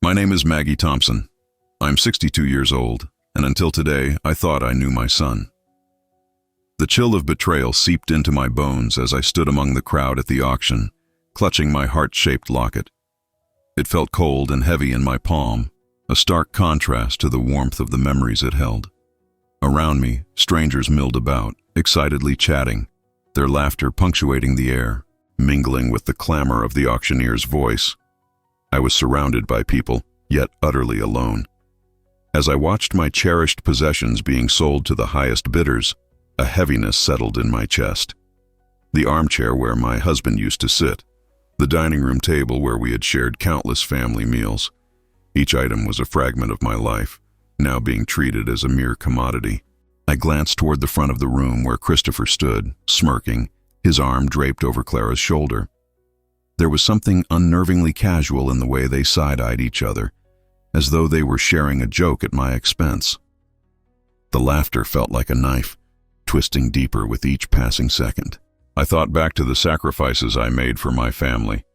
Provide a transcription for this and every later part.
My name is Maggie Thompson. I'm 62 years old, and until today, I thought I knew my son. The chill of betrayal seeped into my bones as I stood among the crowd at the auction, clutching my heart-shaped locket. It felt cold and heavy in my palm, a stark contrast to the warmth of the memories it held. Around me, strangers milled about, excitedly chatting, their laughter punctuating the air, mingling with the clamor of the auctioneer's voice. I was surrounded by people, yet utterly alone. As I watched my cherished possessions being sold to the highest bidders, a heaviness settled in my chest. The armchair where my husband used to sit, the dining room table where we had shared countless family meals. Each item was a fragment of my life, now being treated as a mere commodity. I glanced toward the front of the room where Christopher stood, smirking, his arm draped over Clara's shoulder. There was something unnervingly casual in the way they side-eyed each other, as though they were sharing a joke at my expense. The laughter felt like a knife, twisting deeper with each passing second. I thought back to the sacrifices I made for my family,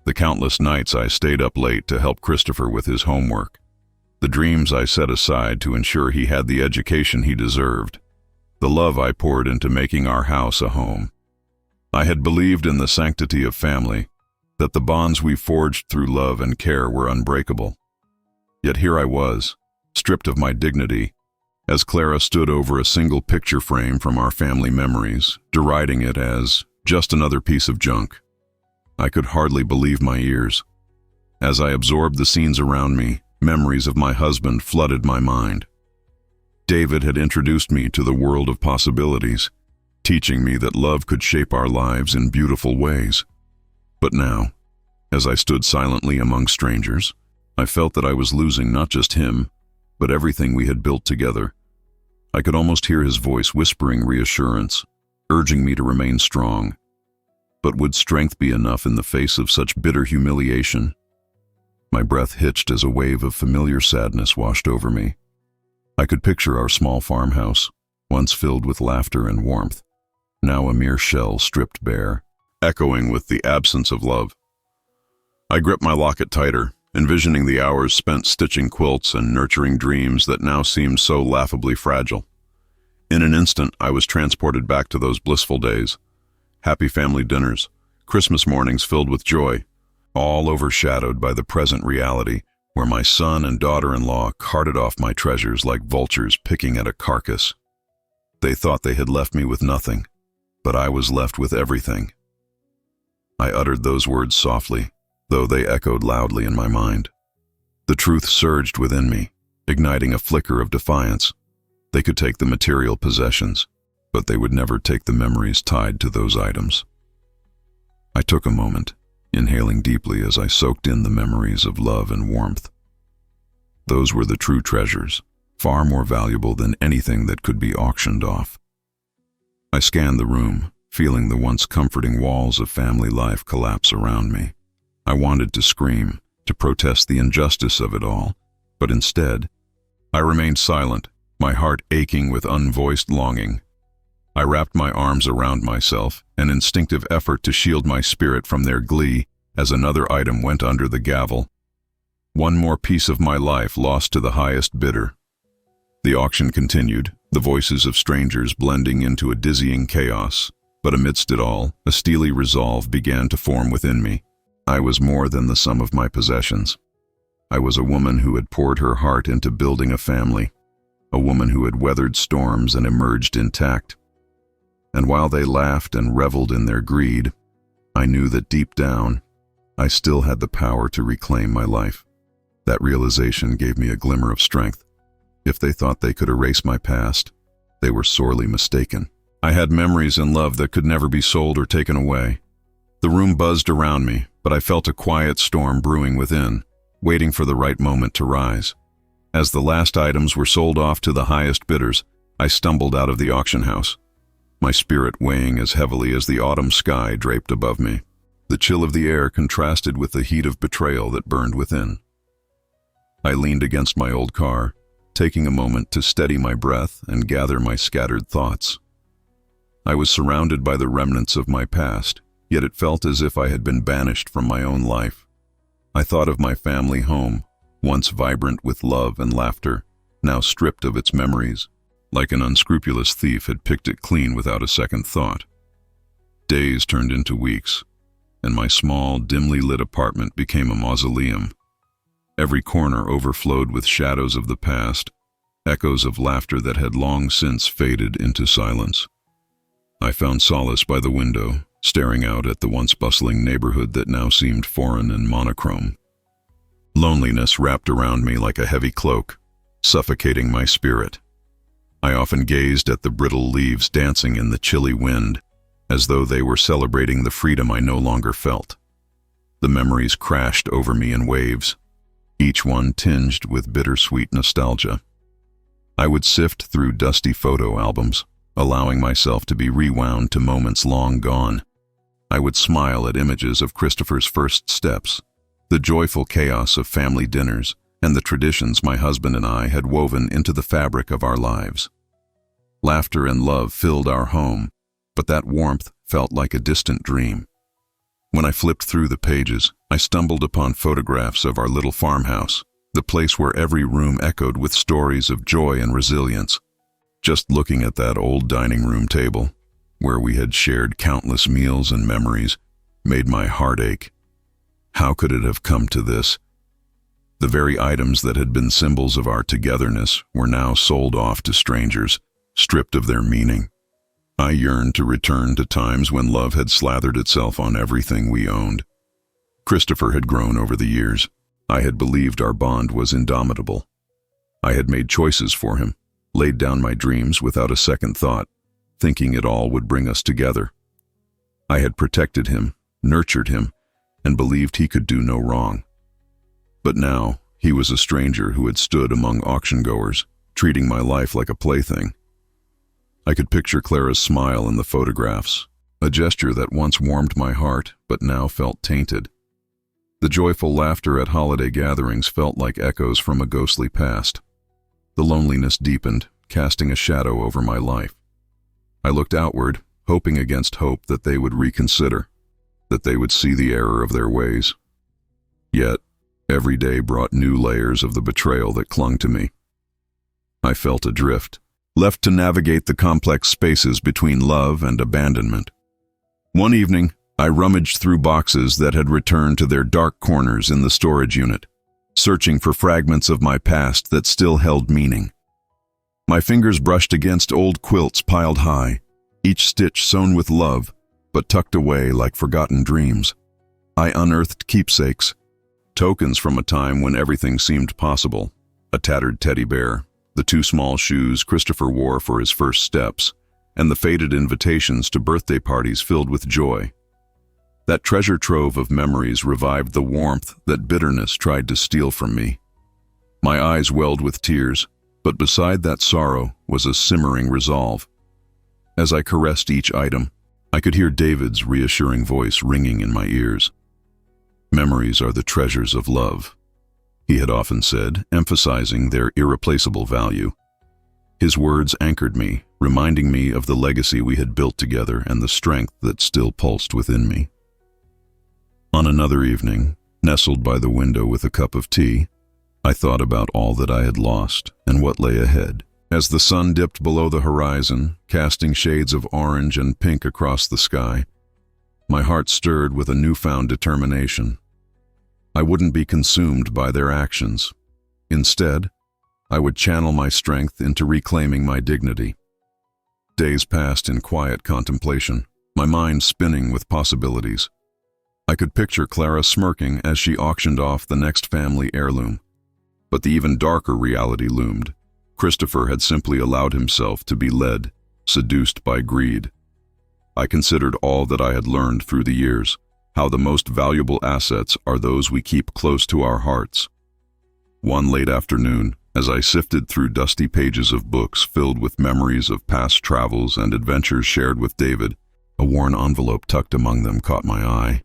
the countless nights I stayed up late to help Christopher with his homework, the dreams I set aside to ensure he had the education he deserved, the love I poured into making our house a home. I had believed in the sanctity of family, that the bonds we forged through love and care were unbreakable. Yet here I was, stripped of my dignity, as Clara stood over a single picture frame from our family memories, deriding it as just another piece of junk. I could hardly believe my ears. As I absorbed the scenes around me, memories of my husband flooded my mind. David had introduced me to the world of possibilities, teaching me that love could shape our lives in beautiful ways. But now, as I stood silently among strangers, I felt that I was losing not just him, but everything we had built together. I could almost hear his voice whispering reassurance, urging me to remain strong. But would strength be enough in the face of such bitter humiliation? My breath hitched as a wave of familiar sadness washed over me. I could picture our small farmhouse, once filled with laughter and warmth, now a mere shell stripped bare, echoing with the absence of love. I gripped my locket tighter, envisioning the hours spent stitching quilts and nurturing dreams that now seemed so laughably fragile. In an instant, I was transported back to those blissful days. Happy family dinners, Christmas mornings filled with joy, all overshadowed by the present reality where my son and daughter-in-law carted off my treasures like vultures picking at a carcass. They thought they had left me with nothing, but I was left with everything. I uttered those words softly, though they echoed loudly in my mind. The truth surged within me, igniting a flicker of defiance. They could take the material possessions, but they would never take the memories tied to those items. I took a moment, inhaling deeply as I soaked in the memories of love and warmth. Those were the true treasures, far more valuable than anything that could be auctioned off. I scanned the room, feeling the once comforting walls of family life collapse around me. I wanted to scream, to protest the injustice of it all, but instead, I remained silent, my heart aching with unvoiced longing. I wrapped my arms around myself, an instinctive effort to shield my spirit from their glee as another item went under the gavel. One more piece of my life lost to the highest bidder. The auction continued, the voices of strangers blending into a dizzying chaos. But amidst it all, a steely resolve began to form within me. I was more than the sum of my possessions. I was a woman who had poured her heart into building a family, a woman who had weathered storms and emerged intact. And while they laughed and reveled in their greed, I knew that deep down, I still had the power to reclaim my life. That realization gave me a glimmer of strength. If they thought they could erase my past, they were sorely mistaken. I had memories and love that could never be sold or taken away. The room buzzed around me, but I felt a quiet storm brewing within, waiting for the right moment to rise. As the last items were sold off to the highest bidders, I stumbled out of the auction house, my spirit weighing as heavily as the autumn sky draped above me. The chill of the air contrasted with the heat of betrayal that burned within. I leaned against my old car, taking a moment to steady my breath and gather my scattered thoughts. I was surrounded by the remnants of my past, yet it felt as if I had been banished from my own life. I thought of my family home, once vibrant with love and laughter, now stripped of its memories, like an unscrupulous thief had picked it clean without a second thought. Days turned into weeks, and my small, dimly lit apartment became a mausoleum. Every corner overflowed with shadows of the past, echoes of laughter that had long since faded into silence. I found solace by the window, staring out at the once bustling neighborhood that now seemed foreign and monochrome. Loneliness wrapped around me like a heavy cloak, suffocating my spirit. I often gazed at the brittle leaves dancing in the chilly wind, as though they were celebrating the freedom I no longer felt. The memories crashed over me in waves, each one tinged with bittersweet nostalgia. I would sift through dusty photo albums, allowing myself to be rewound to moments long gone. I would smile at images of Christopher's first steps, the joyful chaos of family dinners, and the traditions my husband and I had woven into the fabric of our lives. Laughter and love filled our home, but that warmth felt like a distant dream. When I flipped through the pages, I stumbled upon photographs of our little farmhouse, the place where every room echoed with stories of joy and resilience. Just looking at that old dining room table, where we had shared countless meals and memories, made my heart ache. How could it have come to this? The very items that had been symbols of our togetherness were now sold off to strangers, stripped of their meaning. I yearned to return to times when love had slathered itself on everything we owned. Christopher had grown over the years. I had believed our bond was indomitable. I had made choices for him, laid down my dreams without a second thought, thinking it all would bring us together. I had protected him, nurtured him, and believed he could do no wrong. But now, he was a stranger who had stood among auction-goers, treating my life like a plaything. I could picture Clara's smile in the photographs, a gesture that once warmed my heart but now felt tainted. The joyful laughter at holiday gatherings felt like echoes from a ghostly past. The loneliness deepened, casting a shadow over my life. I looked outward, hoping against hope that they would reconsider, that they would see the error of their ways. Yet, every day brought new layers of the betrayal that clung to me. I felt adrift, left to navigate the complex spaces between love and abandonment. One evening, I rummaged through boxes that had returned to their dark corners in the storage unit, searching for fragments of my past that still held meaning. My fingers brushed against old quilts piled high, each stitch sewn with love, but tucked away like forgotten dreams. I unearthed keepsakes, tokens from a time when everything seemed possible: a tattered teddy bear, the 2 small shoes Christopher wore for his first steps, and the faded invitations to birthday parties filled with joy. That treasure trove of memories revived the warmth that bitterness tried to steal from me. My eyes welled with tears, but beside that sorrow was a simmering resolve. As I caressed each item, I could hear David's reassuring voice ringing in my ears. Memories are the treasures of love, he had often said, emphasizing their irreplaceable value. His words anchored me, reminding me of the legacy we had built together and the strength that still pulsed within me. On another evening, nestled by the window with a cup of tea, I thought about all that I had lost and what lay ahead. As the sun dipped below the horizon, casting shades of orange and pink across the sky, my heart stirred with a newfound determination. I wouldn't be consumed by their actions. Instead, I would channel my strength into reclaiming my dignity. Days passed in quiet contemplation, my mind spinning with possibilities. I could picture Clara smirking as she auctioned off the next family heirloom. But the even darker reality loomed. Christopher had simply allowed himself to be led, seduced by greed. I considered all that I had learned through the years, how the most valuable assets are those we keep close to our hearts. One late afternoon, as I sifted through dusty pages of books filled with memories of past travels and adventures shared with David, a worn envelope tucked among them caught my eye.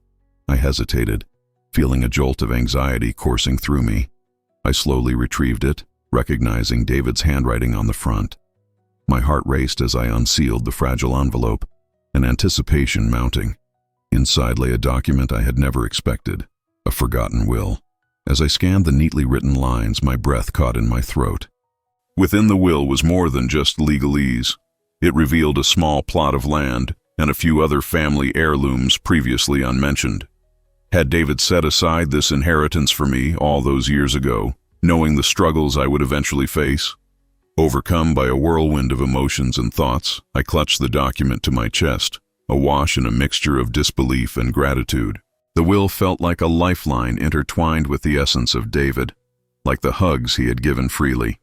I hesitated, feeling a jolt of anxiety coursing through me. I slowly retrieved it, recognizing David's handwriting on the front. My heart raced as I unsealed the fragile envelope, an anticipation mounting. Inside lay a document I had never expected, a forgotten will. As I scanned the neatly written lines, my breath caught in my throat. Within the will was more than just legalese. It revealed a small plot of land and a few other family heirlooms previously unmentioned. Had David set aside this inheritance for me all those years ago, knowing the struggles I would eventually face? Overcome by a whirlwind of emotions and thoughts, I clutched the document to my chest, awash in a mixture of disbelief and gratitude. The will felt like a lifeline intertwined with the essence of David, like the hugs he had given freely.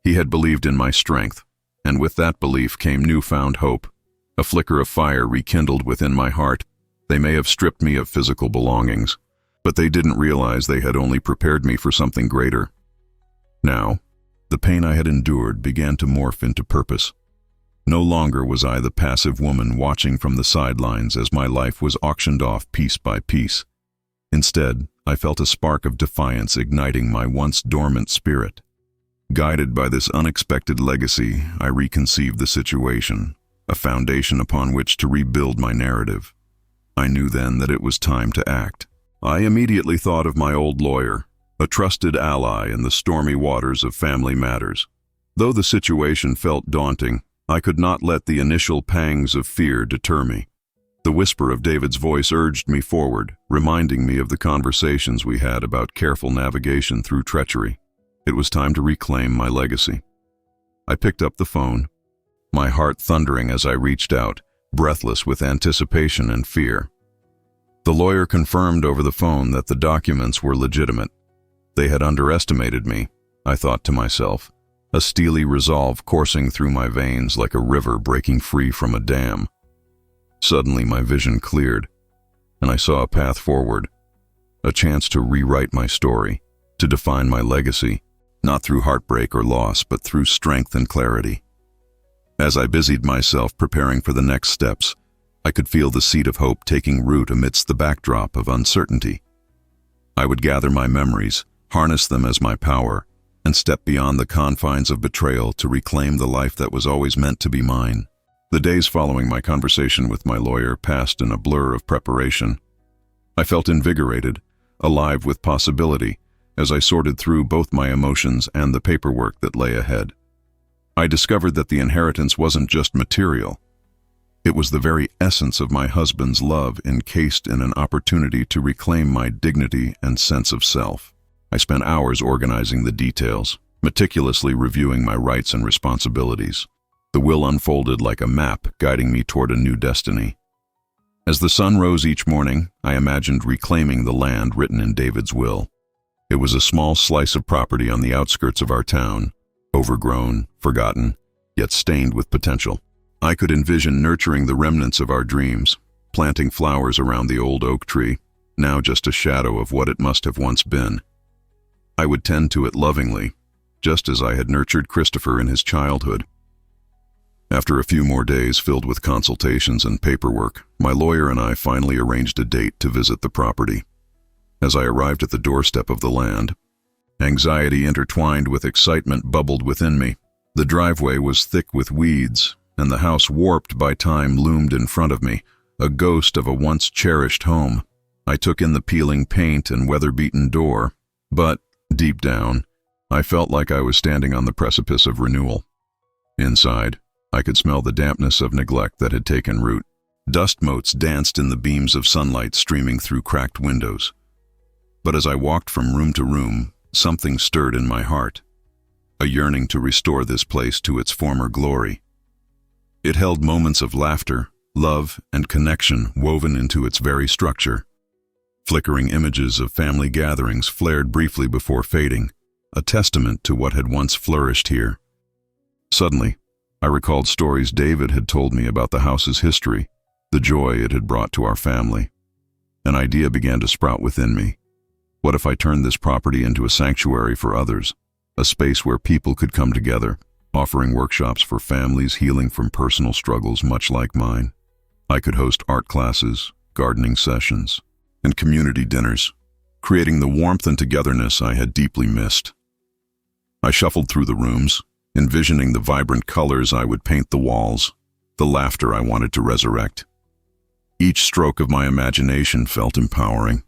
He had believed in my strength, and with that belief came newfound hope. A flicker of fire rekindled within my heart. They may have stripped me of physical belongings, but they didn't realize they had only prepared me for something greater. Now, the pain I had endured began to morph into purpose. No longer was I the passive woman watching from the sidelines as my life was auctioned off piece by piece. Instead, I felt a spark of defiance igniting my once dormant spirit. Guided by this unexpected legacy, I reconceived the situation, a foundation upon which to rebuild my narrative. I knew then that it was time to act. I immediately thought of my old lawyer, a trusted ally in the stormy waters of family matters. Though the situation felt daunting, I could not let the initial pangs of fear deter me. The whisper of David's voice urged me forward, reminding me of the conversations we had about careful navigation through treachery. It was time to reclaim my legacy. I picked up the phone, my heart thundering as I reached out, breathless with anticipation and fear. The lawyer confirmed over the phone that the documents were legitimate. They had underestimated me, I thought to myself, a steely resolve coursing through my veins like a river breaking free from a dam. Suddenly my vision cleared, and I saw a path forward, a chance to rewrite my story, to define my legacy, not through heartbreak or loss, but through strength and clarity. As I busied myself preparing for the next steps, I could feel the seed of hope taking root amidst the backdrop of uncertainty. I would gather my memories, harness them as my power, and step beyond the confines of betrayal to reclaim the life that was always meant to be mine. The days following my conversation with my lawyer passed in a blur of preparation. I felt invigorated, alive with possibility, as I sorted through both my emotions and the paperwork that lay ahead. I discovered that the inheritance wasn't just material. It was the very essence of my husband's love encased in an opportunity to reclaim my dignity and sense of self. I spent hours organizing the details, meticulously reviewing my rights and responsibilities. The will unfolded like a map guiding me toward a new destiny. As the sun rose each morning, I imagined reclaiming the land written in David's will. It was a small slice of property on the outskirts of our town, overgrown, forgotten, yet stained with potential. I could envision nurturing the remnants of our dreams, planting flowers around the old oak tree, now just a shadow of what it must have once been. I would tend to it lovingly, just as I had nurtured Christopher in his childhood. After a few more days filled with consultations and paperwork, my lawyer and I finally arranged a date to visit the property. As I arrived at the doorstep of the land, anxiety intertwined with excitement bubbled within me. The driveway was thick with weeds, and the house warped by time loomed in front of me, a ghost of a once cherished home. I took in the peeling paint and weather-beaten door, but, deep down, I felt like I was standing on the precipice of renewal. Inside, I could smell the dampness of neglect that had taken root. Dust motes danced in the beams of sunlight streaming through cracked windows. But as I walked from room to room, something stirred in my heart, a yearning to restore this place to its former glory. It held moments of laughter, love, and connection woven into its very structure. Flickering images of family gatherings flared briefly before fading, a testament to what had once flourished here. Suddenly, I recalled stories David had told me about the house's history, the joy it had brought to our family. An idea began to sprout within me. What if I turned this property into a sanctuary for others, a space where people could come together, offering workshops for families healing from personal struggles much like mine? I could host art classes, gardening sessions, and community dinners, creating the warmth and togetherness I had deeply missed. I shuffled through the rooms, envisioning the vibrant colors I would paint the walls, the laughter I wanted to resurrect. Each stroke of my imagination felt empowering.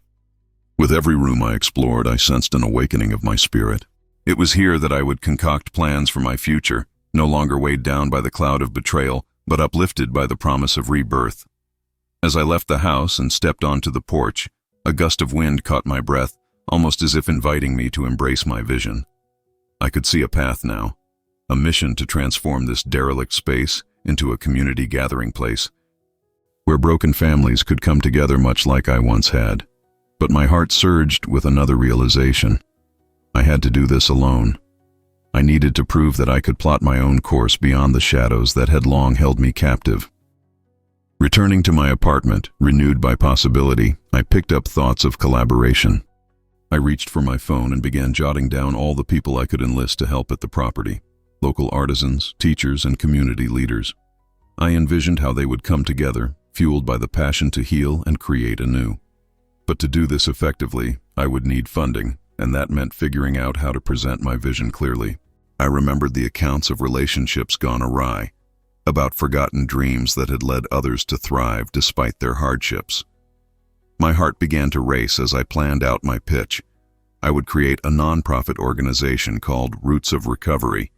With every room I explored, I sensed an awakening of my spirit. It was here that I would concoct plans for my future, no longer weighed down by the cloud of betrayal, but uplifted by the promise of rebirth. As I left the house and stepped onto the porch, a gust of wind caught my breath, almost as if inviting me to embrace my vision. I could see a path now, a mission to transform this derelict space into a community gathering place, where broken families could come together much like I once had. But my heart surged with another realization. I had to do this alone. I needed to prove that I could plot my own course beyond the shadows that had long held me captive. Returning to my apartment, renewed by possibility, I picked up thoughts of collaboration. I reached for my phone and began jotting down all the people I could enlist to help at the property: local artisans, teachers, and community leaders. I envisioned how they would come together, fueled by the passion to heal and create anew. But to do this effectively, I would need funding, and that meant figuring out how to present my vision clearly. I remembered the accounts of relationships gone awry, about forgotten dreams that had led others to thrive despite their hardships. My heart began to race as I planned out my pitch. I would create a nonprofit organization called Roots of Recovery,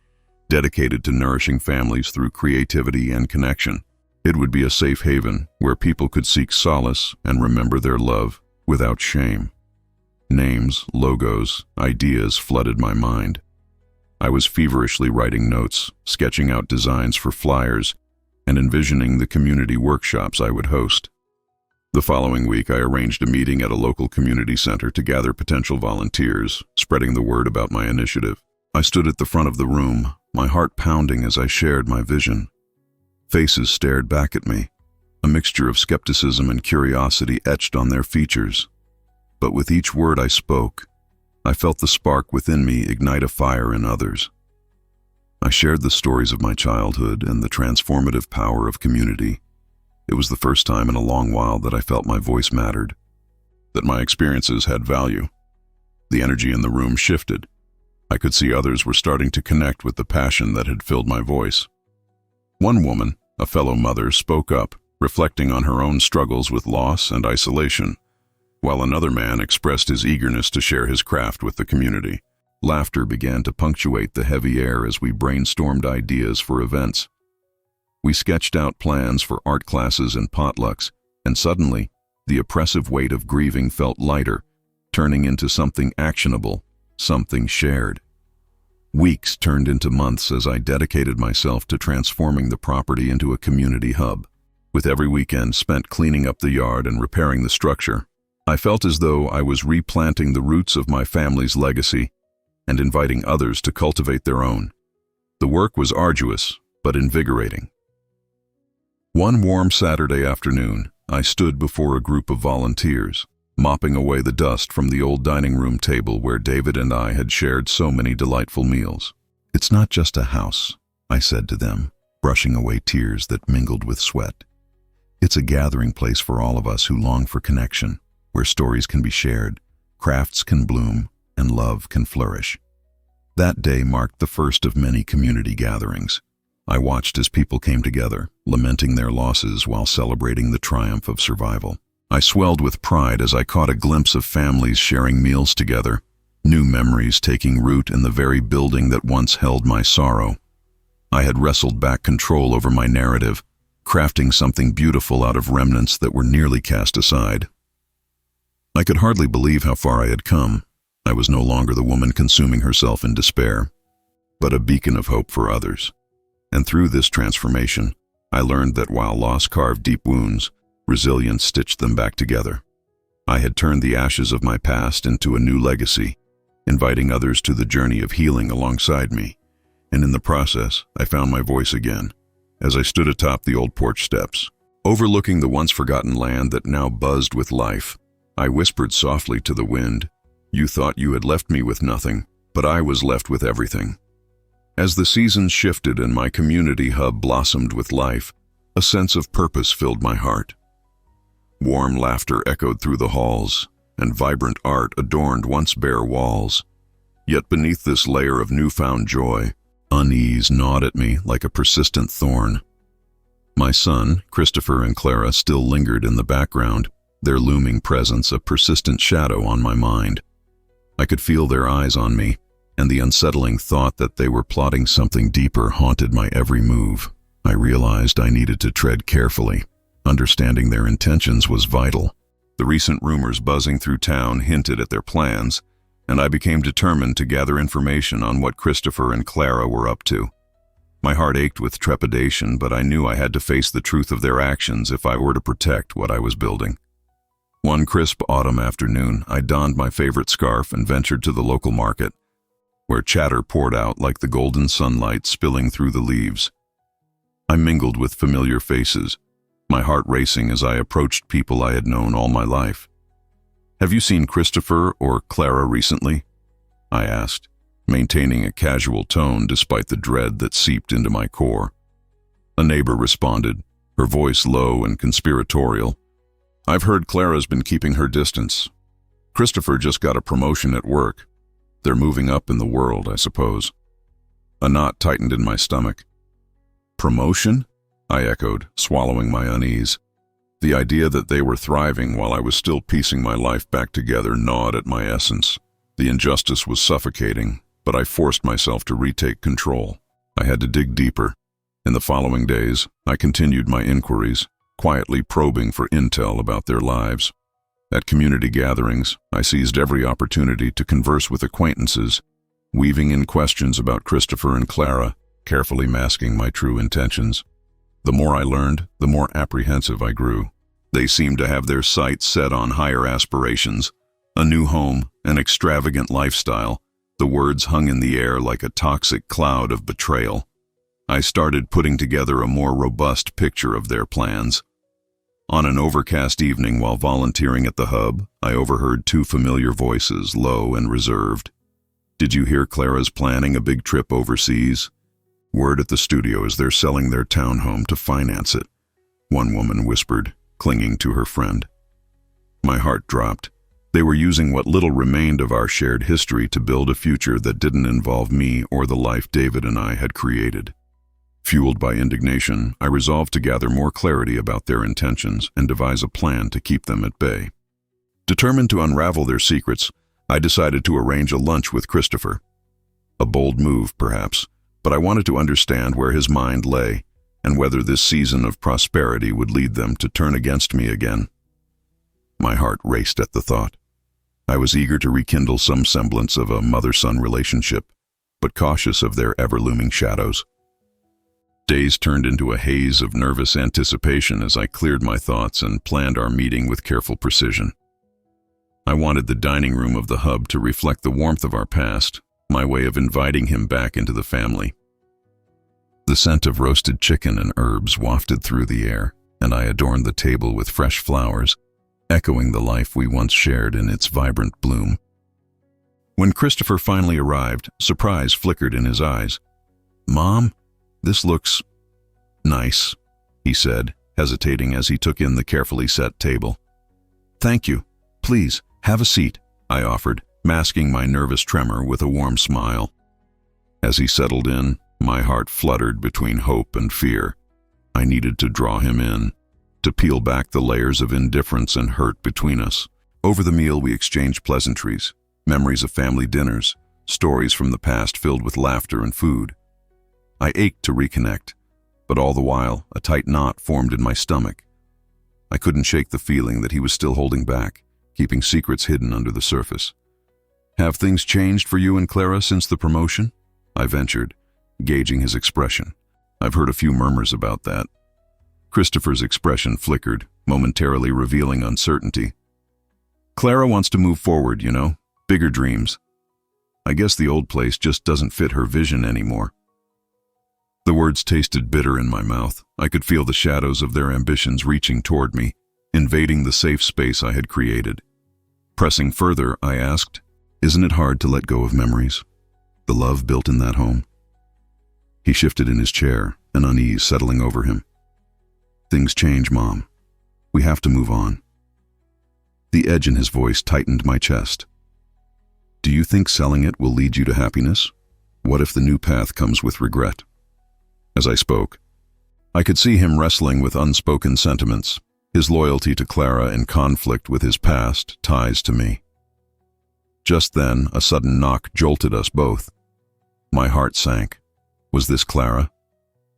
dedicated to nourishing families through creativity and connection. It would be a safe haven where people could seek solace and remember their love without shame. Names, logos, ideas flooded my mind. I was feverishly writing notes, sketching out designs for flyers, and envisioning the community workshops I would host. The following week, I arranged a meeting at a local community center to gather potential volunteers, spreading the word about my initiative. I stood at the front of the room, my heart pounding as I shared my vision. Faces stared back at me, a mixture of skepticism and curiosity etched on their features. But with each word I spoke, I felt the spark within me ignite a fire in others. I shared the stories of my childhood and the transformative power of community. It was the first time in a long while that I felt my voice mattered, that my experiences had value. The energy in the room shifted. I could see others were starting to connect with the passion that had filled my voice. One woman, a fellow mother, spoke up, reflecting on her own struggles with loss and isolation, while another man expressed his eagerness to share his craft with the community. Laughter began to punctuate the heavy air as we brainstormed ideas for events. We sketched out plans for art classes and potlucks, and suddenly, the oppressive weight of grieving felt lighter, turning into something actionable, something shared. Weeks turned into months as I dedicated myself to transforming the property into a community hub. With every weekend spent cleaning up the yard and repairing the structure, I felt as though I was replanting the roots of my family's legacy and inviting others to cultivate their own. The work was arduous, but invigorating. One warm Saturday afternoon, I stood before a group of volunteers, mopping away the dust from the old dining room table where David and I had shared so many delightful meals. "It's not just a house," I said to them, brushing away tears that mingled with sweat. "It's a gathering place for all of us who long for connection, where stories can be shared, crafts can bloom, and love can flourish." That day marked the first of many community gatherings. I watched as people came together, lamenting their losses while celebrating the triumph of survival. I swelled with pride as I caught a glimpse of families sharing meals together, new memories taking root in the very building that once held my sorrow. I had wrestled back control over my narrative, crafting something beautiful out of remnants that were nearly cast aside. I could hardly believe how far I had come. I was no longer the woman consuming herself in despair, but a beacon of hope for others. And through this transformation, I learned that while loss carved deep wounds, resilience stitched them back together. I had turned the ashes of my past into a new legacy, inviting others to the journey of healing alongside me. And in the process, I found my voice again, as I stood atop the old porch steps. Overlooking the once forgotten land that now buzzed with life, I whispered softly to the wind, "You thought you had left me with nothing, but I was left with everything." As the seasons shifted and my community hub blossomed with life, a sense of purpose filled my heart. Warm laughter echoed through the halls, and vibrant art adorned once bare walls. Yet beneath this layer of newfound joy, unease gnawed at me like a persistent thorn. My son, Christopher, and Clara still lingered in the background, their looming presence a persistent shadow on my mind. I could feel their eyes on me, and the unsettling thought that they were plotting something deeper haunted my every move. I realized I needed to tread carefully. Understanding their intentions was vital. The recent rumors buzzing through town hinted at their plans, and I became determined to gather information on what Christopher and Clara were up to. My heart ached with trepidation, but I knew I had to face the truth of their actions if I were to protect what I was building. One crisp autumn afternoon, I donned my favorite scarf and ventured to the local market, where chatter poured out like the golden sunlight spilling through the leaves. I mingled with familiar faces, my heart racing as I approached people I had known all my life. "Have you seen Christopher or Clara recently?" I asked, maintaining a casual tone despite the dread that seeped into my core. A neighbor responded, her voice low and conspiratorial. "I've heard Clara's been keeping her distance. Christopher just got a promotion at work. They're moving up in the world, I suppose." A knot tightened in my stomach. "Promotion?" I echoed, swallowing my unease. The idea that they were thriving while I was still piecing my life back together gnawed at my essence. The injustice was suffocating, but I forced myself to retake control. I had to dig deeper. In the following days, I continued my inquiries, quietly probing for intel about their lives. At community gatherings, I seized every opportunity to converse with acquaintances, weaving in questions about Christopher and Clara, carefully masking my true intentions. The more I learned, the more apprehensive I grew. They seemed to have their sights set on higher aspirations, a new home, an extravagant lifestyle. The words hung in the air like a toxic cloud of betrayal. I started putting together a more robust picture of their plans. On an overcast evening while volunteering at the hub, I overheard two familiar voices, low and reserved. "Did you hear Clara's planning a big trip overseas? Word at the studio is they're selling their townhome to finance it," one woman whispered, clinging to her friend. My heart dropped. They were using what little remained of our shared history to build a future that didn't involve me or the life David and I had created. Fueled by indignation, I resolved to gather more clarity about their intentions and devise a plan to keep them at bay. Determined to unravel their secrets, I decided to arrange a lunch with Christopher. A bold move, perhaps, but I wanted to understand where his mind lay and whether this season of prosperity would lead them to turn against me again. My heart raced at the thought. I was eager to rekindle some semblance of a mother-son relationship, but cautious of their ever-looming shadows. Days turned into a haze of nervous anticipation as I cleared my thoughts and planned our meeting with careful precision. I wanted the dining room of the hub to reflect the warmth of our past, my way of inviting him back into the family. The scent of roasted chicken and herbs wafted through the air, and I adorned the table with fresh flowers, echoing the life we once shared in its vibrant bloom. When Christopher finally arrived, surprise flickered in his eyes. "Mom, this looks nice," he said, hesitating as he took in the carefully set table. "Thank you. Please, have a seat," I offered, masking my nervous tremor with a warm smile. As he settled in, my heart fluttered between hope and fear. I needed to draw him in, to peel back the layers of indifference and hurt between us. Over the meal, we exchanged pleasantries, memories of family dinners, stories from the past filled with laughter and food. I ached to reconnect, but all the while, a tight knot formed in my stomach. I couldn't shake the feeling that he was still holding back, keeping secrets hidden under the surface. "Have things changed for you and Clara since the promotion?" I ventured, gauging his expression. "I've heard a few murmurs about that." Christopher's expression flickered, momentarily revealing uncertainty. "Clara wants to move forward, you know, bigger dreams. I guess the old place just doesn't fit her vision anymore." The words tasted bitter in my mouth. I could feel the shadows of their ambitions reaching toward me, invading the safe space I had created. Pressing further, I asked, "Isn't it hard to let go of memories? The love built in that home?" He shifted in his chair, an unease settling over him. "Things change, Mom. We have to move on." The edge in his voice tightened my chest. "Do you think selling it will lead you to happiness? What if the new path comes with regret?" As I spoke, I could see him wrestling with unspoken sentiments, his loyalty to Clara in conflict with his past ties to me. Just then, a sudden knock jolted us both. My heart sank. Was this Clara?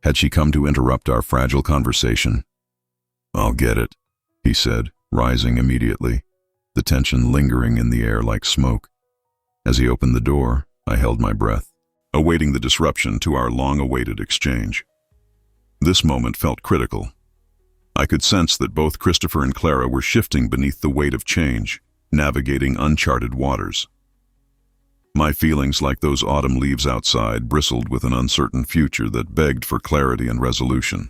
Had she come to interrupt our fragile conversation? "I'll get it," he said, rising immediately, the tension lingering in the air like smoke. As he opened the door, I held my breath, awaiting the disruption to our long-awaited exchange. This moment felt critical. I could sense that both Christopher and Clara were shifting beneath the weight of change, navigating uncharted waters. My feelings, like those autumn leaves outside, bristled with an uncertain future that begged for clarity and resolution.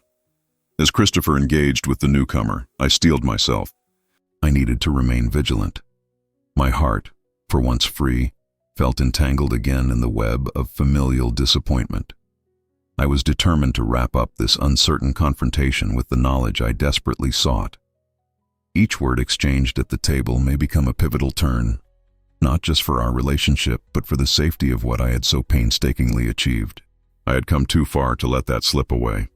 As Christopher engaged with the newcomer, I steeled myself. I needed to remain vigilant. My heart, for once free, felt entangled again in the web of familial disappointment. I was determined to wrap up this uncertain confrontation with the knowledge I desperately sought. Each word exchanged at the table may become a pivotal turn, not just for our relationship, but for the safety of what I had so painstakingly achieved. I had come too far to let that slip away.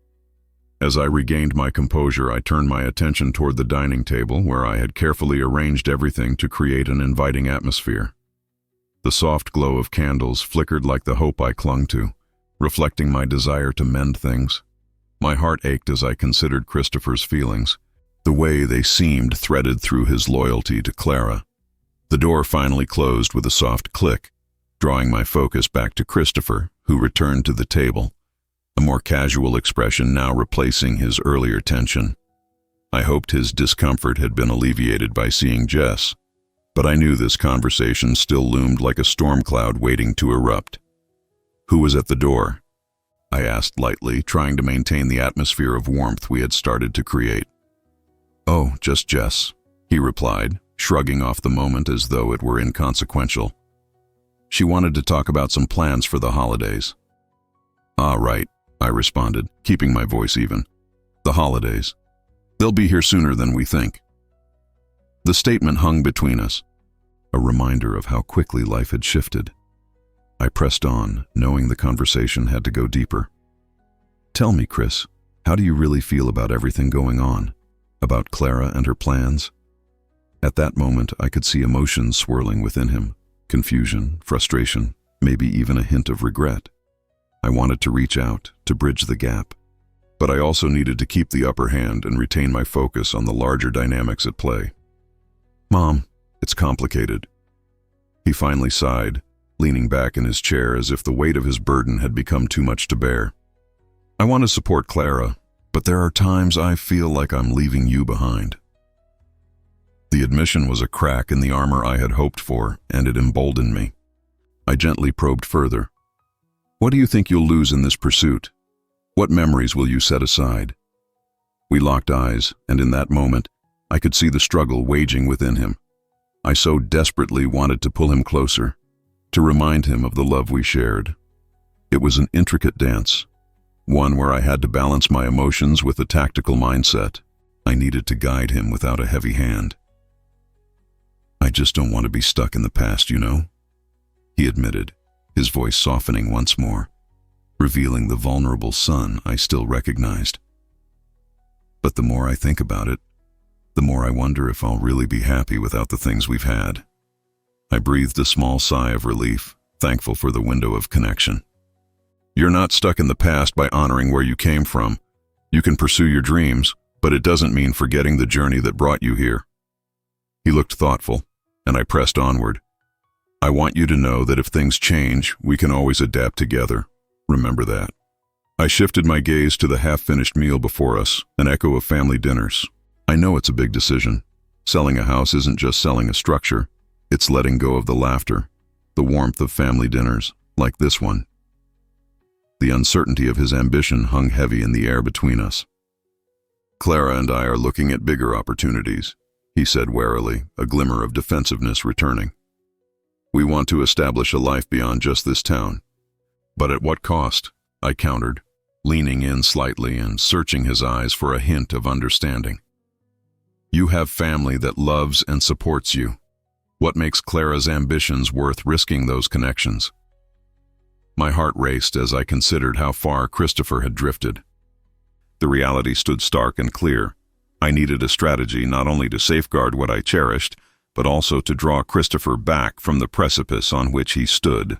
As I regained my composure, I turned my attention toward the dining table, where I had carefully arranged everything to create an inviting atmosphere. The soft glow of candles flickered like the hope I clung to, reflecting my desire to mend things. My heart ached as I considered Christopher's feelings, the way they seemed threaded through his loyalty to Clara. The door finally closed with a soft click, drawing my focus back to Christopher, who returned to the table, a more casual expression now replacing his earlier tension. I hoped his discomfort had been alleviated by seeing Jess, but I knew this conversation still loomed like a storm cloud waiting to erupt. "Who was at the door?" I asked lightly, trying to maintain the atmosphere of warmth we had started to create. "Oh, just Jess," he replied, shrugging off the moment as though it were inconsequential. "She wanted to talk about some plans for the holidays." "Ah, right," I responded, keeping my voice even. "The holidays. They'll be here sooner than we think." The statement hung between us, a reminder of how quickly life had shifted. I pressed on, knowing the conversation had to go deeper. "Tell me, Chris, how do you really feel about everything going on? About Clara and her plans?" At that moment, I could see emotions swirling within him, confusion, frustration, maybe even a hint of regret. I wanted to reach out, to bridge the gap, but I also needed to keep the upper hand and retain my focus on the larger dynamics at play. "Mom, it's complicated." He finally sighed, leaning back in his chair as if the weight of his burden had become too much to bear. "I want to support Clara, but there are times I feel like I'm leaving you behind." The admission was a crack in the armor I had hoped for, and it emboldened me. I gently probed further. "What do you think you'll lose in this pursuit? What memories will you set aside?" We locked eyes, and in that moment, I could see the struggle waging within him. I so desperately wanted to pull him closer, to remind him of the love we shared. It was an intricate dance, one where I had to balance my emotions with a tactical mindset. I needed to guide him without a heavy hand. "I just don't want to be stuck in the past, you know," he admitted, his voice softening once more, revealing the vulnerable son I still recognized. "But the more I think about it, the more I wonder if I'll really be happy without the things we've had." I breathed a small sigh of relief, thankful for the window of connection. "You're not stuck in the past by honoring where you came from. You can pursue your dreams, but it doesn't mean forgetting the journey that brought you here." He looked thoughtful, and I pressed onward. "I want you to know that if things change, we can always adapt together. Remember that." I shifted my gaze to the half-finished meal before us, an echo of family dinners. I know it's a big decision. Selling a house isn't just selling a structure. It's letting go of the laughter, the warmth of family dinners, like this one. The uncertainty of his ambition hung heavy in the air between us. "Clara and I are looking at bigger opportunities," he said warily, a glimmer of defensiveness returning. "We want to establish a life beyond just this town." "But at what cost?" I countered, leaning in slightly and searching his eyes for a hint of understanding. "You have family that loves and supports you. What makes Clara's ambitions worth risking those connections?" My heart raced as I considered how far Christopher had drifted. The reality stood stark and clear. I needed a strategy not only to safeguard what I cherished, but also to draw Christopher back from the precipice on which he stood.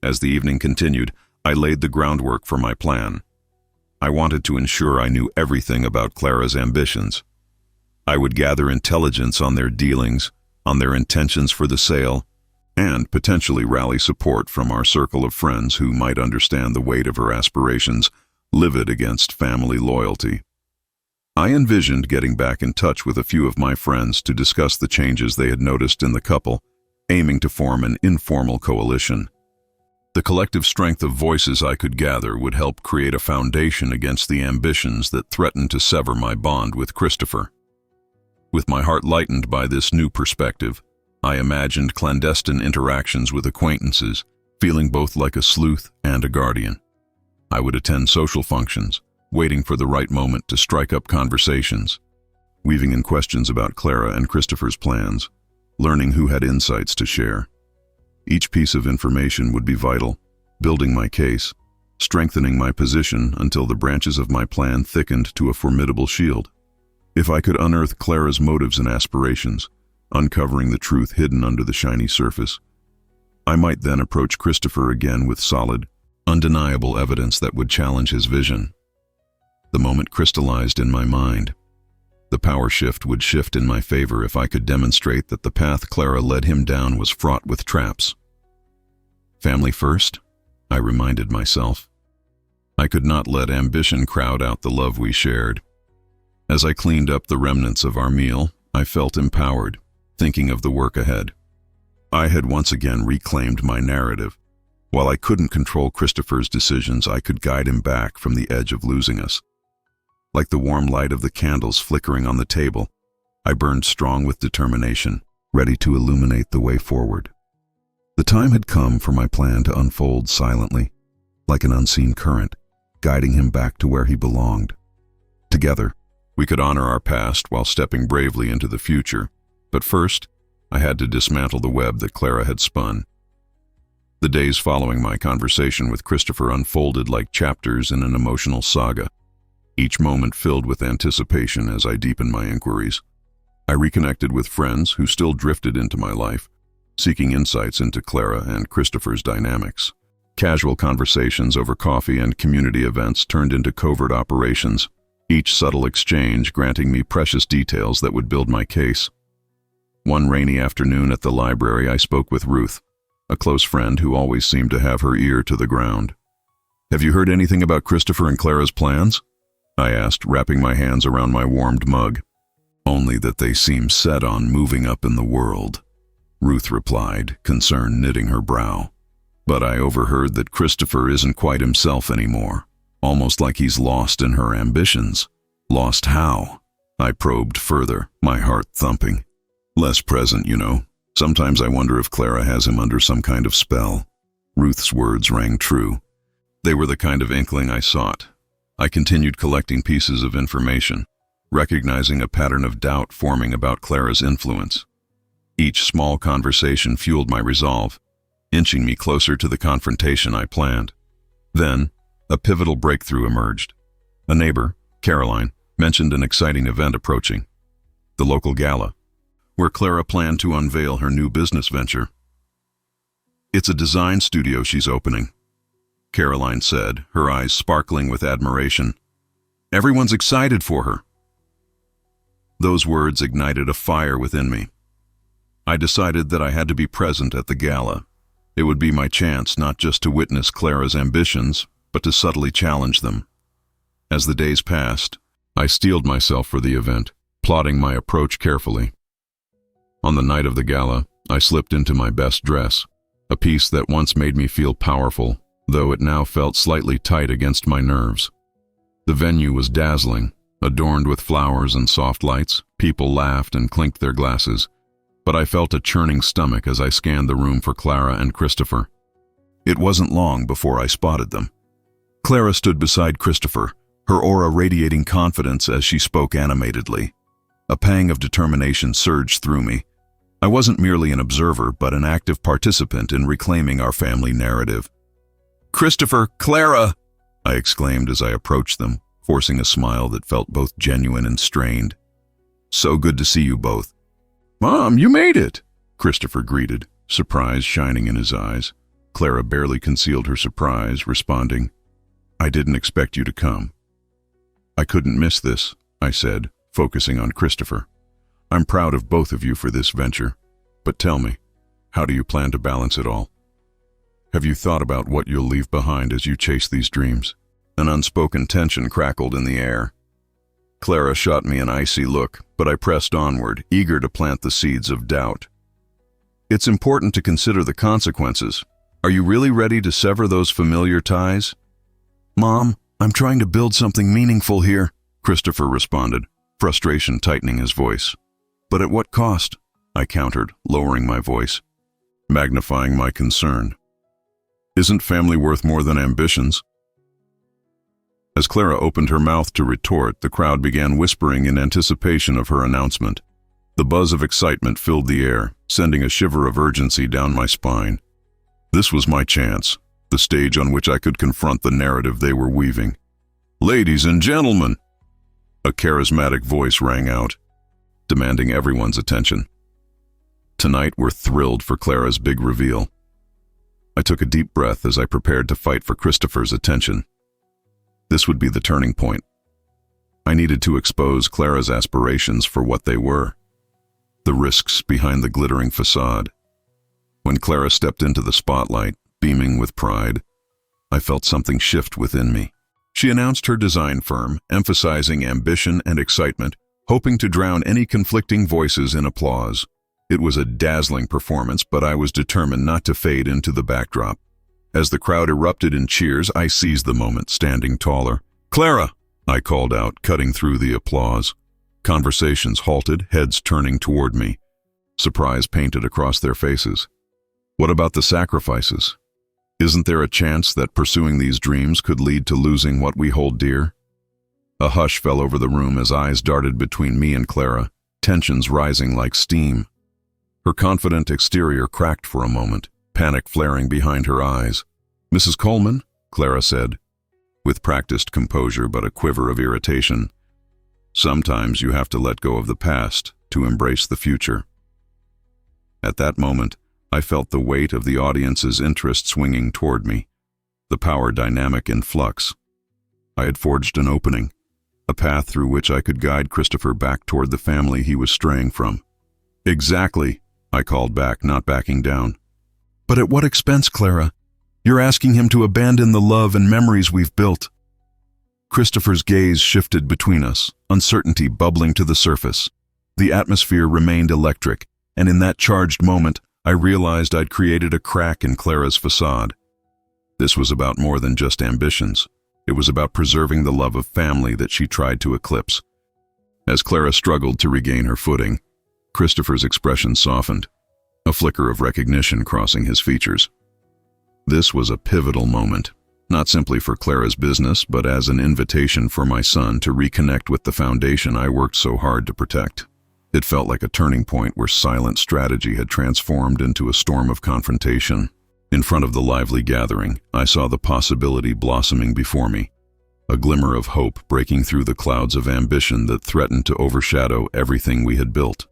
As the evening continued, I laid the groundwork for my plan. I wanted to ensure I knew everything about Clara's ambitions. I would gather intelligence on their dealings, on their intentions for the sale, and potentially rally support from our circle of friends who might understand the weight of her aspirations, livid against family loyalty. I envisioned getting back in touch with a few of my friends to discuss the changes they had noticed in the couple, aiming to form an informal coalition. The collective strength of voices I could gather would help create a foundation against the ambitions that threatened to sever my bond with Christopher. With my heart lightened by this new perspective, I imagined clandestine interactions with acquaintances, feeling both like a sleuth and a guardian. I would attend social functions, waiting for the right moment to strike up conversations, weaving in questions about Clara and Christopher's plans, learning who had insights to share. Each piece of information would be vital, building my case, strengthening my position until the branches of my plan thickened to a formidable shield. If I could unearth Clara's motives and aspirations, uncovering the truth hidden under the shiny surface, I might then approach Christopher again with solid, undeniable evidence that would challenge his vision. The moment crystallized in my mind. The power shift would shift in my favor if I could demonstrate that the path Clara led him down was fraught with traps. Family first, I reminded myself. I could not let ambition crowd out the love we shared. As I cleaned up the remnants of our meal, I felt empowered, thinking of the work ahead. I had once again reclaimed my narrative. While I couldn't control Christopher's decisions, I could guide him back from the edge of losing us. Like the warm light of the candles flickering on the table, I burned strong with determination, ready to illuminate the way forward. The time had come for my plan to unfold silently, like an unseen current, guiding him back to where he belonged. Together, we could honor our past while stepping bravely into the future, but first, I had to dismantle the web that Clara had spun. The days following my conversation with Christopher unfolded like chapters in an emotional saga, each moment filled with anticipation as I deepened my inquiries. I reconnected with friends who still drifted into my life, seeking insights into Clara and Christopher's dynamics. Casual conversations over coffee and community events turned into covert operations, each subtle exchange granting me precious details that would build my case. One rainy afternoon at the library, I spoke with Ruth, a close friend who always seemed to have her ear to the ground. "Have you heard anything about Christopher and Clara's plans?" I asked, wrapping my hands around my warmed mug. "Only that they seem set on moving up in the world," Ruth replied, concern knitting her brow. "But I overheard that Christopher isn't quite himself anymore, almost like he's lost in her ambitions." "Lost how?" I probed further, my heart thumping. "Less present, you know. Sometimes I wonder if Clara has him under some kind of spell." Ruth's words rang true. They were the kind of inkling I sought. I continued collecting pieces of information, recognizing a pattern of doubt forming about Clara's influence. Each small conversation fueled my resolve, inching me closer to the confrontation I planned. Then, a pivotal breakthrough emerged. A neighbor, Caroline, mentioned an exciting event approaching. The local gala, where Clara planned to unveil her new business venture. "It's a design studio she's opening," Caroline said, her eyes sparkling with admiration. "Everyone's excited for her." Those words ignited a fire within me. I decided that I had to be present at the gala. It would be my chance not just to witness Clara's ambitions, but to subtly challenge them. As the days passed, I steeled myself for the event, plotting my approach carefully. On the night of the gala, I slipped into my best dress, a piece that once made me feel powerful, though it now felt slightly tight against my nerves. The venue was dazzling, adorned with flowers and soft lights. People laughed and clinked their glasses, but I felt a churning stomach as I scanned the room for Clara and Christopher. It wasn't long before I spotted them. Clara stood beside Christopher, her aura radiating confidence as she spoke animatedly. A pang of determination surged through me. I wasn't merely an observer, but an active participant in reclaiming our family narrative. "Christopher, Clara!" I exclaimed as I approached them, forcing a smile that felt both genuine and strained. "So good to see you both." "Mom, you made it," Christopher greeted, surprise shining in his eyes. Clara barely concealed her surprise, responding, "I didn't expect you to come." "I couldn't miss this," I said, focusing on Christopher. "I'm proud of both of you for this venture. But tell me, how do you plan to balance it all? Have you thought about what you'll leave behind as you chase these dreams?" An unspoken tension crackled in the air. Clara shot me an icy look, but I pressed onward, eager to plant the seeds of doubt. "It's important to consider the consequences. Are you really ready to sever those familiar ties?" "Mom, I'm trying to build something meaningful here," Christopher responded, frustration tightening his voice. "But at what cost?" I countered, lowering my voice, magnifying my concern. "Isn't family worth more than ambitions?" As Clara opened her mouth to retort, the crowd began whispering in anticipation of her announcement. The buzz of excitement filled the air, sending a shiver of urgency down my spine. This was my chance, the stage on which I could confront the narrative they were weaving. "Ladies and gentlemen," a charismatic voice rang out, demanding everyone's attention. Tonight we're thrilled for Clara's big reveal. I took a deep breath as I prepared to fight for Christopher's attention. This would be the turning point. I needed to expose Clara's aspirations for what they were, the risks behind the glittering facade. When Clara stepped into the spotlight, beaming with pride, I felt something shift within me. She announced her design firm, emphasizing ambition and excitement, hoping to drown any conflicting voices in applause. It was a dazzling performance, but I was determined not to fade into the backdrop. As the crowd erupted in cheers, I seized the moment, standing taller. "Clara!" I called out, cutting through the applause. Conversations halted, heads turning toward me. Surprise painted across their faces. "What about the sacrifices? Isn't there a chance that pursuing these dreams could lead to losing what we hold dear?" A hush fell over the room as eyes darted between me and Clara, tensions rising like steam. Her confident exterior cracked for a moment, panic flaring behind her eyes. "Mrs. Coleman," Clara said, with practiced composure but a quiver of irritation, "sometimes you have to let go of the past to embrace the future." At that moment, I felt the weight of the audience's interest swinging toward me, the power dynamic in flux. I had forged an opening, a path through which I could guide Christopher back toward the family he was straying from. "Exactly," I called back, not backing down. "But at what expense, Clara? You're asking him to abandon the love and memories we've built." Christopher's gaze shifted between us, uncertainty bubbling to the surface. The atmosphere remained electric, and in that charged moment, I realized I'd created a crack in Clara's facade. This was about more than just ambitions. It was about preserving the love of family that she tried to eclipse. As Clara struggled to regain her footing, Christopher's expression softened, a flicker of recognition crossing his features. This was a pivotal moment, not simply for Clara's business, but as an invitation for my son to reconnect with the foundation I worked so hard to protect. It felt like a turning point where silent strategy had transformed into a storm of confrontation. In front of the lively gathering, I saw the possibility blossoming before me, a glimmer of hope breaking through the clouds of ambition that threatened to overshadow everything we had built.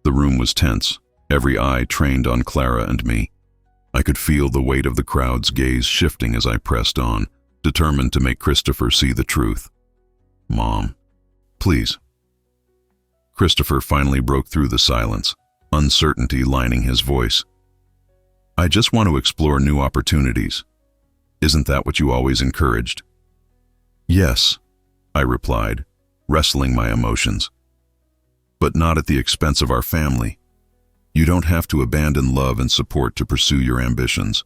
The room was tense, every eye trained on Clara and me. I could feel the weight of the crowd's gaze shifting as I pressed on, determined to make Christopher see the truth. "Mom, please." Christopher finally broke through the silence, uncertainty lining his voice. "I just want to explore new opportunities. Isn't that what you always encouraged?" "Yes," I replied, wrestling my emotions. "But not at the expense of our family. You don't have to abandon love and support to pursue your ambitions.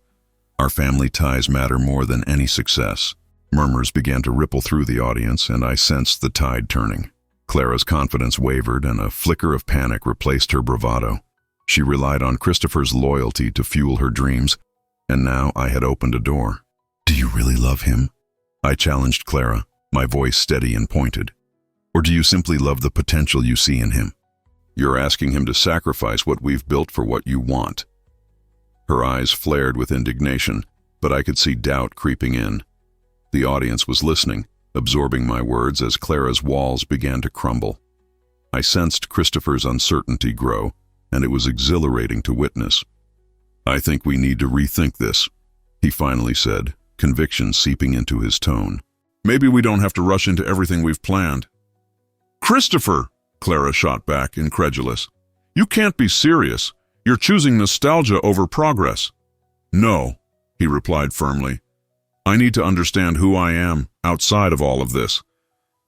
Our family ties matter more than any success." Murmurs began to ripple through the audience, and I sensed the tide turning. Clara's confidence wavered, and a flicker of panic replaced her bravado. She relied on Christopher's loyalty to fuel her dreams, and now I had opened a door. "Do you really love him?" I challenged Clara, my voice steady and pointed. "Or do you simply love the potential you see in him? You're asking him to sacrifice what we've built for what you want." Her eyes flared with indignation, but I could see doubt creeping in. The audience was listening, absorbing my words as Clara's walls began to crumble. I sensed Christopher's uncertainty grow, and it was exhilarating to witness. "I think we need to rethink this," he finally said, conviction seeping into his tone. "Maybe we don't have to rush into everything we've planned." "Christopher!" Clara shot back, incredulous. "You can't be serious. You're choosing nostalgia over progress." "No," he replied firmly. "I need to understand who I am outside of all of this.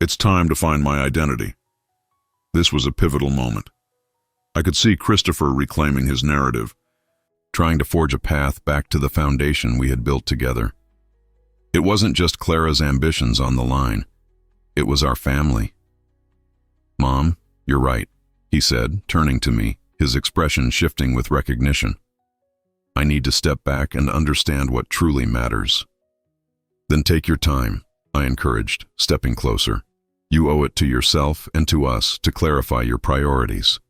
It's time to find my identity." This was a pivotal moment. I could see Christopher reclaiming his narrative, trying to forge a path back to the foundation we had built together. It wasn't just Clara's ambitions on the line. It was our family. "Mom, you're right," he said, turning to me, his expression shifting with recognition. "I need to step back and understand what truly matters." "Then take your time," I encouraged, stepping closer. "You owe it to yourself and to us to clarify your priorities."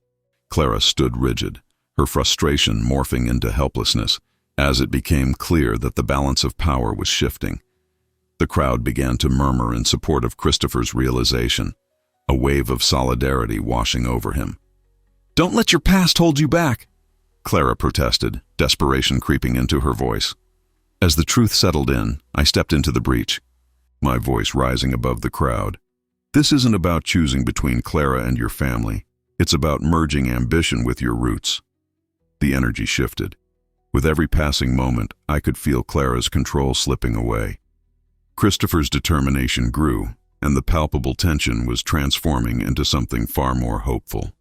Clara stood rigid, her frustration morphing into helplessness as it became clear that the balance of power was shifting. The crowd began to murmur in support of Christopher's realization, a wave of solidarity washing over him. "Don't let your past hold you back," Clara protested, desperation creeping into her voice. As the truth settled in, I stepped into the breach, my voice rising above the crowd. "This isn't about choosing between Clara and your family. It's about merging ambition with your roots." The energy shifted. With every passing moment, I could feel Clara's control slipping away. Christopher's determination grew, and the palpable tension was transforming into something far more hopeful.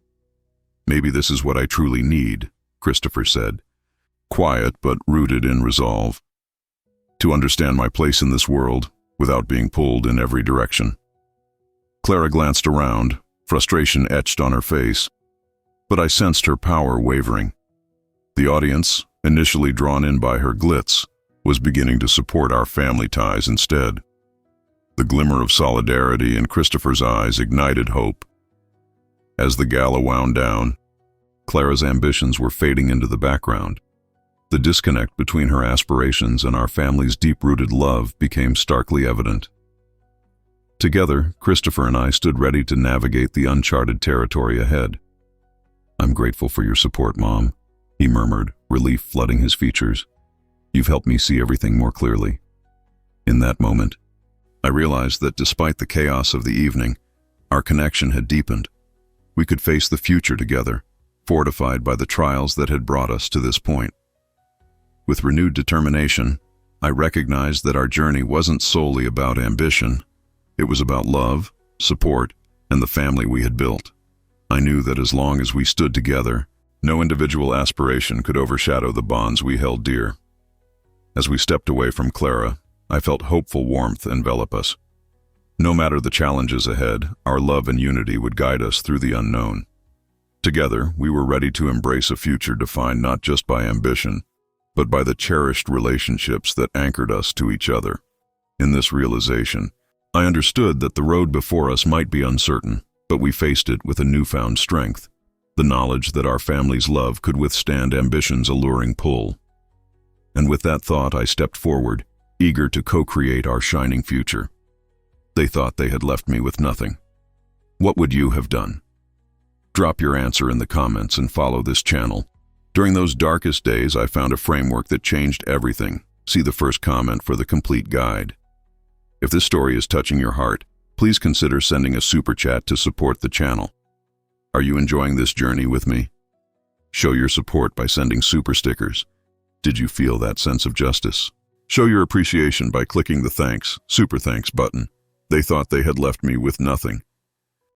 "Maybe this is what I truly need," Christopher said, quiet but rooted in resolve. "To understand my place in this world without being pulled in every direction." Clara glanced around, frustration etched on her face, but I sensed her power wavering. The audience, initially drawn in by her glitz, was beginning to support our family ties instead. The glimmer of solidarity in Christopher's eyes ignited hope. As the gala wound down, Clara's ambitions were fading into the background. The disconnect between her aspirations and our family's deep-rooted love became starkly evident. Together, Christopher and I stood ready to navigate the uncharted territory ahead. "I'm grateful for your support, Mom," he murmured, relief flooding his features. "You've helped me see everything more clearly." In that moment, I realized that despite the chaos of the evening, our connection had deepened. We could face the future together, fortified by the trials that had brought us to this point. With renewed determination, I recognized that our journey wasn't solely about ambition. It was about love, support, and the family we had built. I knew that as long as we stood together, no individual aspiration could overshadow the bonds we held dear. As we stepped away from Clara, I felt hopeful warmth envelop us. No matter the challenges ahead, our love and unity would guide us through the unknown. Together, we were ready to embrace a future defined not just by ambition, but by the cherished relationships that anchored us to each other. In this realization, I understood that the road before us might be uncertain, but we faced it with a newfound strength, the knowledge that our family's love could withstand ambition's alluring pull. And with that thought, I stepped forward, eager to co-create our shining future. They thought they had left me with nothing. What would you have done? Drop your answer in the comments and follow this channel. During those darkest days, I found a framework that changed everything. See the first comment for the complete guide. If this story is touching your heart, please consider sending a super chat to support the channel. Are you enjoying this journey with me? Show your support by sending super stickers. Did you feel that sense of justice? Show your appreciation by clicking the super thanks button. They thought they had left me with nothing.